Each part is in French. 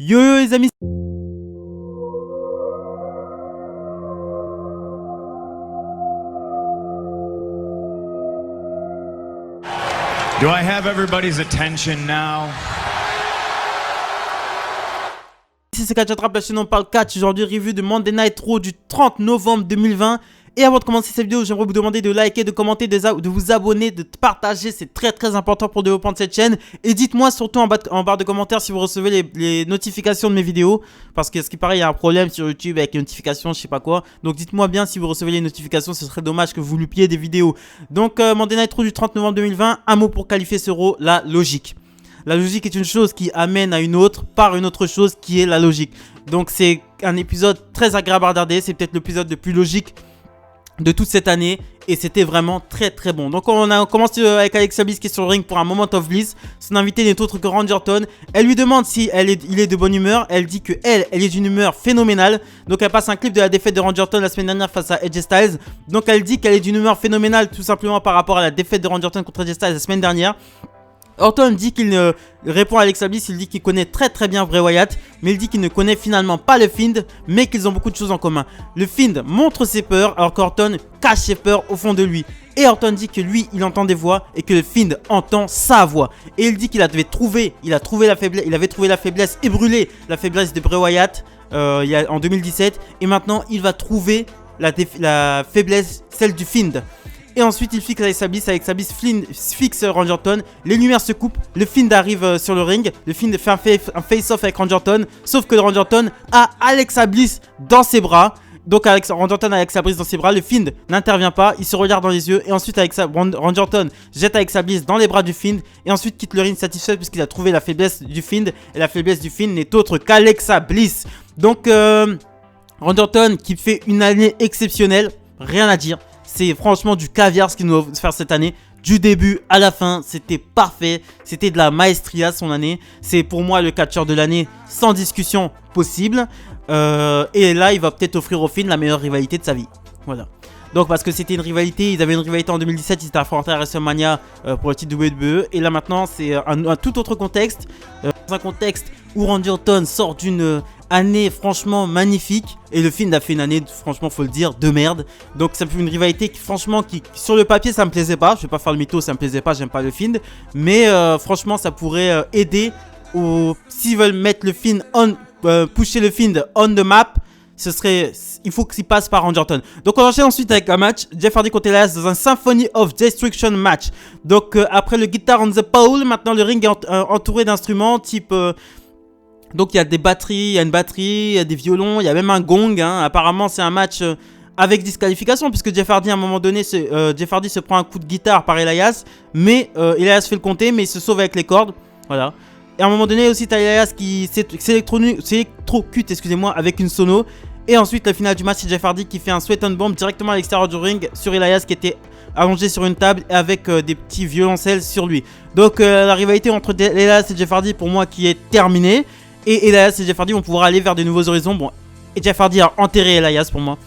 Yo yo les amis. Do I have everybody's attention now? Ici c'est Catch-Attrape, la chaîne on parle catch. Aujourd'hui review de Monday Night Raw du 30 novembre 2020. Et avant de commencer cette vidéo, j'aimerais vous demander de liker, de commenter, de vous abonner, de partager. C'est très important pour le développement de cette chaîne. Et dites-moi surtout en barre de commentaires si vous recevez les notifications de mes vidéos. Parce que ce qui paraît, il y a un problème sur YouTube avec les notifications, je sais pas quoi. Donc dites-moi bien si vous recevez les notifications, ce serait dommage que vous loupiez des vidéos. Donc Monday Night Raw du 30 novembre 2020, un mot pour qualifier ce Raw, la logique. La logique est une chose qui amène à une autre par une autre chose qui est la logique. Donc c'est un épisode très agréable à regarder. C'est peut-être l'épisode le plus logique de toute cette année. Et c'était vraiment très bon. Donc on a commencé avec Alexa Bliss qui est sur le ring pour un Moment of Bliss. Son invité n'est autre que Randy Orton. Elle lui demande si il est de bonne humeur. Elle dit que elle est d'une humeur phénoménale. Donc elle passe un clip de la défaite de Randy Orton la semaine dernière face à AJ Styles. Donc elle dit qu'elle est d'une humeur phénoménale tout simplement par rapport à la défaite de Randy Orton contre AJ Styles la semaine dernière. Orton dit qu'il répond à Alexa Bliss, il dit qu'il connaît très bien Bray Wyatt, mais il dit qu'il ne connaît finalement pas le Fiend, mais qu'ils ont beaucoup de choses en commun. Le Fiend montre ses peurs, alors qu'Orton cache ses peurs au fond de lui. Et Orton dit que lui, il entend des voix et que le Fiend entend sa voix. Et il dit qu'il avait trouvé la faiblesse et brûlé la faiblesse de Bray Wyatt en 2017. Et maintenant, il va trouver la faiblesse, celle du Fiend. Et ensuite il fixe Alexa Bliss fixe Randy Orton. Les lumières se coupent, le Fiend arrive sur le ring. Le Fiend fait un face-off avec Randy Orton. Sauf que Randy Orton a Alexa Bliss dans ses bras. Donc Randy Orton a Alexa Bliss dans ses bras. Le Fiend n'intervient pas, il se regarde dans les yeux. Et ensuite Randy Orton jette Alexa Bliss dans les bras du Fiend. Et ensuite quitte le ring satisfait puisqu'il a trouvé la faiblesse du Fiend. Et la faiblesse du Fiend n'est autre qu'Alexa Bliss. Donc Randy Orton qui fait une année exceptionnelle, rien à dire. C'est franchement du caviar ce qu'il nous a offert cette année. Du début à la fin, c'était parfait. C'était de la maestria son année. C'est pour moi le catcheur de l'année sans discussion possible. Et là, il va peut-être offrir au Fiend la meilleure rivalité de sa vie. Voilà. Donc parce que c'était une rivalité, ils avaient une rivalité en 2017, ils étaient affrontés à WrestleMania pour le titre WWE. Et là maintenant, c'est un tout autre contexte. Dans un contexte où Randy Orton sort d'une année franchement magnifique. Et le Fiend a fait une année, franchement faut le dire, de merde. Donc ça fait une rivalité qui franchement, sur le papier ça me plaisait pas. Je vais pas faire le mytho, ça me plaisait pas, j'aime pas le Fiend. Mais franchement ça pourrait aider s'ils veulent mettre le Fiend pusher le Fiend on the map. Il faut qu'il passe par Randy Orton. Donc on enchaîne ensuite avec un match Jeff Hardy contre Elias dans un Symphony of Destruction match. Donc après le Guitar on the Pole, maintenant le ring est entouré d'instruments type donc il y a des batteries, il y a une batterie, il y a des violons, il y a même un gong hein. Apparemment c'est un match avec disqualification puisque Jeff Hardy à un moment donné Jeff Hardy se prend un coup de guitare par Elias. Mais Elias fait le compter mais il se sauve avec les cordes. Voilà. Et à un moment donné aussi t'as Elias qui s'électrocute avec une sono. Et ensuite la finale du match c'est Jeff Hardy qui fait un sweat on bomb directement à l'extérieur du ring sur Elias qui était allongé sur une table avec des petits violoncelles sur lui. Donc la rivalité entre Elias et Jeff Hardy pour moi qui est terminée. Et Elias et Jeff Hardy vont pouvoir aller vers de nouveaux horizons. Bon, et Jeff Hardy a enterré Elias pour moi.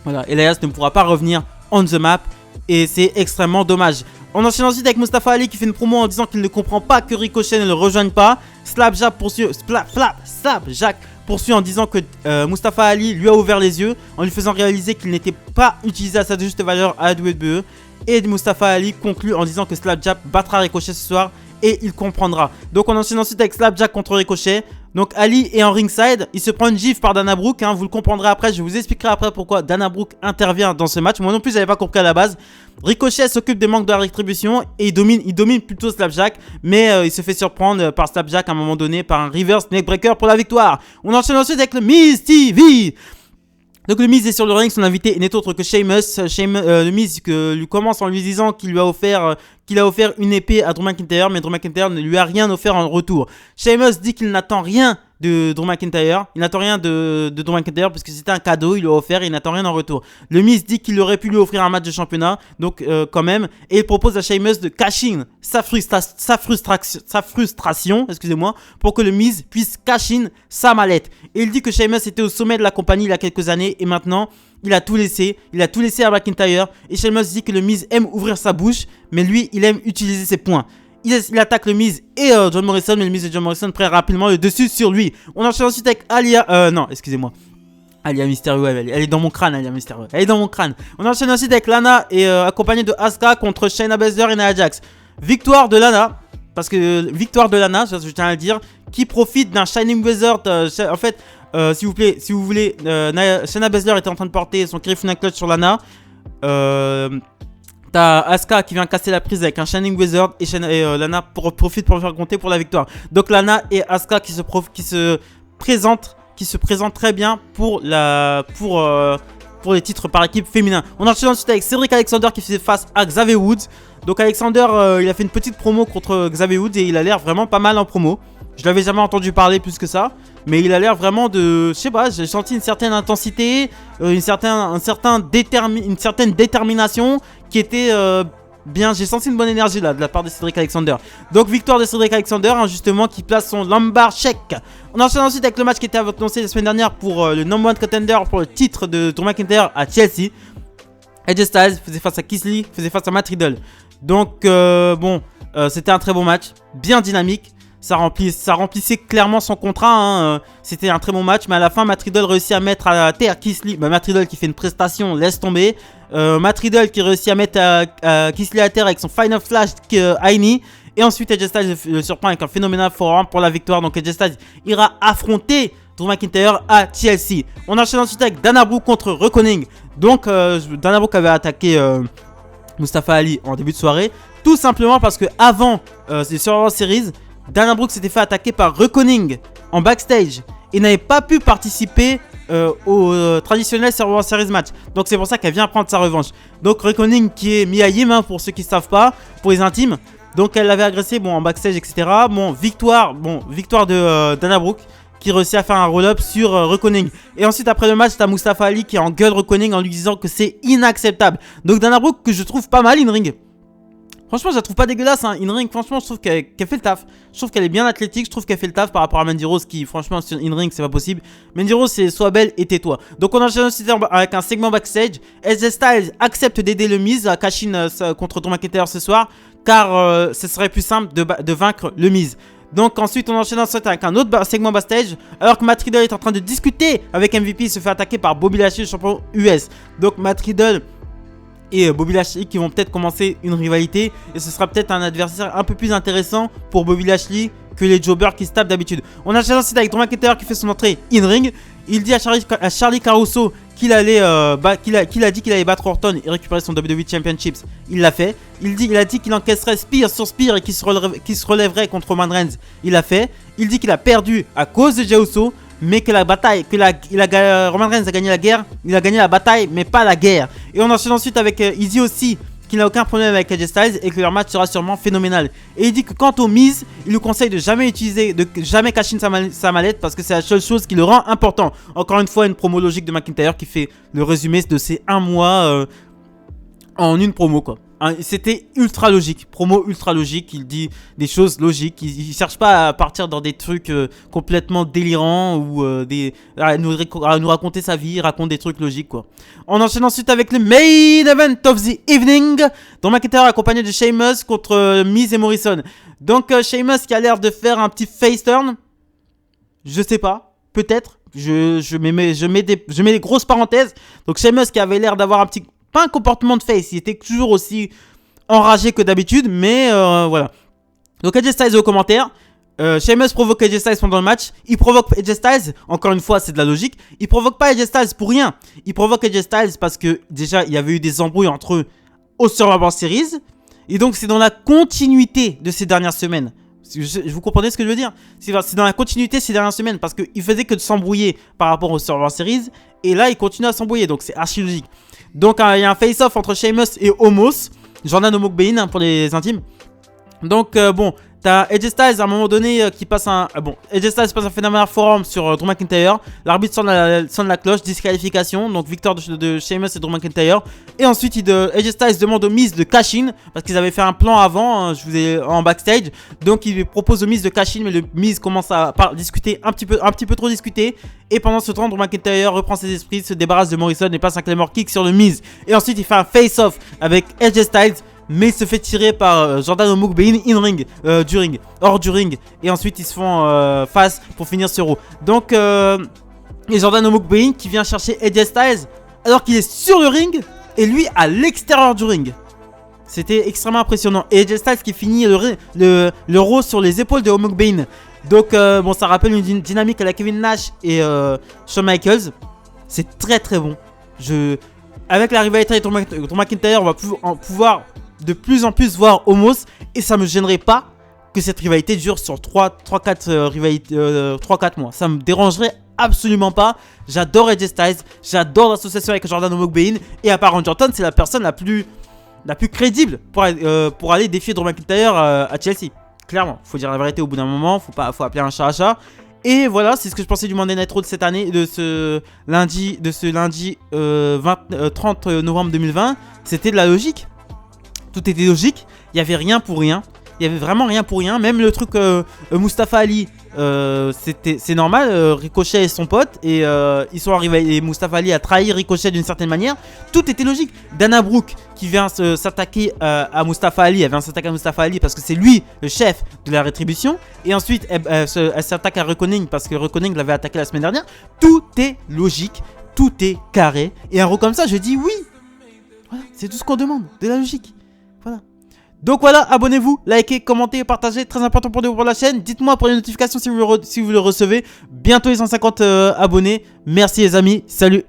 Voilà, Elias ne pourra pas revenir on the map. Et c'est extrêmement dommage. On enchaîne ensuite avec Mustafa Ali qui fait une promo en disant qu'il ne comprend pas que Ricochet ne le rejoigne pas. Slapjack poursuit en disant que Mustafa Ali lui a ouvert les yeux en lui faisant réaliser qu'il n'était pas utilisé à sa juste valeur à la WWE. Et Mustafa Ali conclut en disant que Slapjack battra Ricochet ce soir et il comprendra. Donc on enchaîne ensuite avec Slapjack contre Ricochet. Donc Ali est en ringside, il se prend une gifle par Dana Brooke, hein, vous le comprendrez après, je vous expliquerai après pourquoi Dana Brooke intervient dans ce match. Moi non plus j'avais pas compris à la base. Ricochet s'occupe des manques de la rétribution et il domine plutôt Slapjack. Mais il se fait surprendre par Slapjack à un moment donné par un reverse neckbreaker pour la victoire. On enchaîne ensuite avec le Miz TV. Donc le Miz est sur le ring, son invité n'est autre que Sheamus. Le Miz lui commence en lui disant qu'il a offert une épée à Drew McIntyre, mais Drew McIntyre ne lui a rien offert en retour. Sheamus dit qu'il n'attend rien de Drew McIntyre. Il n'attend rien de Drew McIntyre parce que c'était un cadeau, il lui a offert et il n'attend rien en retour. Le Miz dit qu'il aurait pu lui offrir un match de championnat, donc quand même, et il propose à Sheamus de cash in sa frustration, excusez-moi, pour que le Miz puisse cash in sa mallette. Et il dit que Sheamus était au sommet de la compagnie il y a quelques années et maintenant il a tout laissé à McIntyre. Et Sheamus dit que le Miz aime ouvrir sa bouche, mais lui il aime utiliser ses poings. il attaque le Miz et John Morrison, mais le Miz et John Morrison prennent rapidement le dessus sur lui. On enchaîne ensuite avec Alia, non, excusez-moi. Alia Mysterio, elle est dans mon crâne, Alia Mysterio. Elle est dans mon crâne. On enchaîne ensuite avec Lana et accompagné de Asuka contre Shayna Baszler et Nia Jax. Victoire de Lana, parce que victoire de Lana, je tiens à le dire, qui profite d'un Shining Wizard. En fait, s'il vous plaît, si vous voulez, Shayna Baszler était en train de porter son Griffin Clutch sur Lana. T'as Asuka qui vient casser la prise avec un Shining Wizard et Lana profite pour le faire compter pour la victoire. Donc Lana et Asuka qui se présentent très bien pour les titres par équipe féminin. On enchaîne ensuite avec Cedric Alexander qui fait face à Xavier Woods. Donc Alexander, il a fait une petite promo contre Xavier Woods et il a l'air vraiment pas mal en promo. Je l'avais jamais entendu parler plus que ça, mais il a l'air vraiment de, je sais pas, j'ai senti une certaine intensité, une certaine détermination qui était bien. J'ai senti une bonne énergie là de la part de Cedric Alexander. Donc victoire de Cedric Alexander, hein, justement, qui place son lumbar check. On enchaîne ensuite avec le match qui était annoncé la semaine dernière pour le number 1 contender pour le titre de Drew McIntyre à Chelsea. AJ Styles faisait face à Keith Lee, faisait face à Matt Riddle. Donc c'était un très bon match, bien dynamique. Ça remplissait clairement son contrat, hein. C'était un très bon match, mais à la fin Matt Riddle réussit à mettre à terre Keith Lee. Matt Riddle qui fait une prestation, laisse tomber. Matt Riddle qui réussit à mettre Keith Lee à terre avec son Final Flash Heine. Et ensuite AJ Styles le surprend avec un phénoménal forearm pour la victoire. Donc AJ Styles ira affronter Drew McIntyre à Chelsea. On enchaîne ensuite avec Dana Brooke contre Reckoning. Donc Dana Brooke avait attaqué Mustafa Ali en début de soirée, tout simplement parce que avant les Survivor Series, Dana Brooke s'était fait attaquer par Reckoning en backstage et n'avait pas pu participer au traditionnel Survivor Series match. Donc c'est pour ça qu'elle vient prendre sa revanche. Donc Reckoning qui est Mia-Yim, hein, pour ceux qui ne savent pas, pour les intimes. Donc elle l'avait agressé en backstage, etc. Victoire de Dana Brooke qui réussit à faire un roll-up sur Reckoning. Et ensuite après le match, t'as Mustafa Ali qui engueule Reckoning en lui disant que c'est inacceptable. Donc Dana Brooke que je trouve pas mal in-ring. Franchement, je la trouve pas dégueulasse, hein. In-ring, franchement, je trouve qu'elle fait le taf. Je trouve qu'elle est bien athlétique, je trouve qu'elle fait le taf par rapport à Mandy Rose qui, franchement, sur in-ring, c'est pas possible. Mandy Rose, c'est sois belle et tais-toi. Donc, on enchaîne aussi avec un segment backstage. AJ Styles accepte d'aider le Miz à cash in contre Drew McIntyre ce soir, car ce serait plus simple de vaincre le Miz. Donc ensuite on enchaîne avec un autre segment backstage. Alors que Matt Riddle est en train de discuter avec MVP, il se fait attaquer par Bobby Lashley, le champion US. Donc Matt Riddle et Bobby Lashley qui vont peut-être commencer une rivalité. Et ce sera peut-être un adversaire un peu plus intéressant pour Bobby Lashley que les jobbers qui se tapent d'habitude. On enchaîne ensuite avec Drew McIntyre qui fait son entrée in-ring. Il dit à Charlie Caruso qu'il a dit qu'il allait battre Orton et récupérer son WWE Championships. Il l'a fait. Il a dit qu'il encaisserait Spear sur Spear et qu'il se relèverait contre Roman Reigns. Il l'a fait. Il dit qu'il a perdu à cause de Jey Uso, mais que la bataille, Roman Reigns a gagné la guerre. Il a gagné la bataille, mais pas la guerre. Et on enchaîne ensuite avec il dit aussi qu'il n'a aucun problème avec AJ Styles et que leur match sera sûrement phénoménal. Et il dit que quant au Miz, il lui conseille de jamais cacher sa mallette parce que c'est la seule chose qui le rend important. Encore une fois, une promo logique de McIntyre qui fait le résumé de ces 1 mois en une promo, quoi. C'était ultra logique, promo ultra logique, il dit des choses logiques, il cherche pas à partir dans des trucs complètement délirants ou à nous raconter sa vie, il raconte des trucs logiques, quoi. On enchaîne ensuite avec le main event of the evening, dont McIntyre accompagné de Sheamus contre Miz et Morrison. Donc Sheamus qui a l'air de faire un petit face turn, je sais pas, peut-être, je mets des grosses parenthèses. Donc Sheamus qui avait l'air d'avoir pas un comportement de face, il était toujours aussi enragé que d'habitude, mais voilà. Donc AJ Styles au commentaire. Sheamus provoque AJ Styles pendant le match. Il provoque AJ Styles, encore une fois c'est de la logique. Il provoque pas AJ Styles pour rien. Il provoque AJ Styles parce que déjà il y avait eu des embrouilles entre eux au Survivor Series. Et donc c'est dans la continuité de ces dernières semaines. Vous comprenez ce que je veux dire? C'est dans la continuité ces dernières semaines parce qu'il faisait que de s'embrouiller par rapport au Survivor Series. Et là il continue à s'embrouiller, donc c'est archi logique. Donc il y a un face-off entre Sheamus et Omos, Jordan Omokbein, hein, pour les intimes. Donc t'as AJ Styles à un moment donné qui passe AJ Styles passe un phénoménal forum sur Drew McIntyre. L'arbitre sonne la cloche, disqualification. Donc victoire de Sheamus et Drew McIntyre. Et ensuite AJ Styles demande au Miz de cash in parce qu'ils avaient fait un plan avant, en backstage. Donc il propose au Miz de cash in, mais le Miz commence à discuter un petit peu trop discuter. Et pendant ce temps, Drew McIntyre reprend ses esprits, se débarrasse de Morrison et passe un Claymore kick sur le Miz. Et ensuite il fait un face-off avec AJ Styles mais il se fait tirer par Jordan Omugbein hors du ring. Et ensuite ils se font face pour finir sur Raw. Donc et Jordan Omugbein qui vient chercher AJ Styles alors qu'il est sur le ring et lui à l'extérieur du ring. C'était extrêmement impressionnant. Et AJ Styles qui finit le Raw sur les épaules de Omugbein. Donc bon, ça rappelle une dynamique à la Kevin Nash et Shawn Michaels. C'est très très bon. Avec la rivalité avec Drew McIntyre, on va pouvoir de plus en plus voir Omos. Et ça me gênerait pas que cette rivalité dure sur 3-4 mois. Ça me dérangerait absolument pas. J'adore AJ Styles. J'adore l'association avec Jordan Omugbein. Et à part Randy Orton, c'est la personne la plus crédible pour aller défier Drew McIntyre à Chelsea. Clairement, faut dire la vérité au bout d'un moment. Faut appeler un chat à chat. Et voilà, c'est ce que je pensais du Monday Night Raw de cette année, de ce lundi 30 novembre 2020. C'était de la logique. Tout était logique. Il n'y avait rien pour rien. Il y avait vraiment rien pour rien. Même le truc Mustafa Ali, c'est normal. Ricochet est son pote et ils sont arrivés. Et Mustafa Ali a trahi Ricochet d'une certaine manière. Tout était logique. Dana Brooke qui vient s'attaquer à Mustafa Ali. Elle vient s'attaquer à Mustafa Ali parce que c'est lui le chef de la rétribution. Et ensuite elle s'attaque à Reckoning parce que Reckoning l'avait attaqué la semaine dernière. Tout est logique. Tout est carré. Et un Raw comme ça, je dis oui. Voilà, c'est tout ce qu'on demande. De la logique. Voilà. Donc voilà, abonnez-vous, likez, commentez, partagez, très important pour la chaîne. Dites-moi pour les notifications si vous le recevez. Bientôt les 150 abonnés. Merci les amis, salut.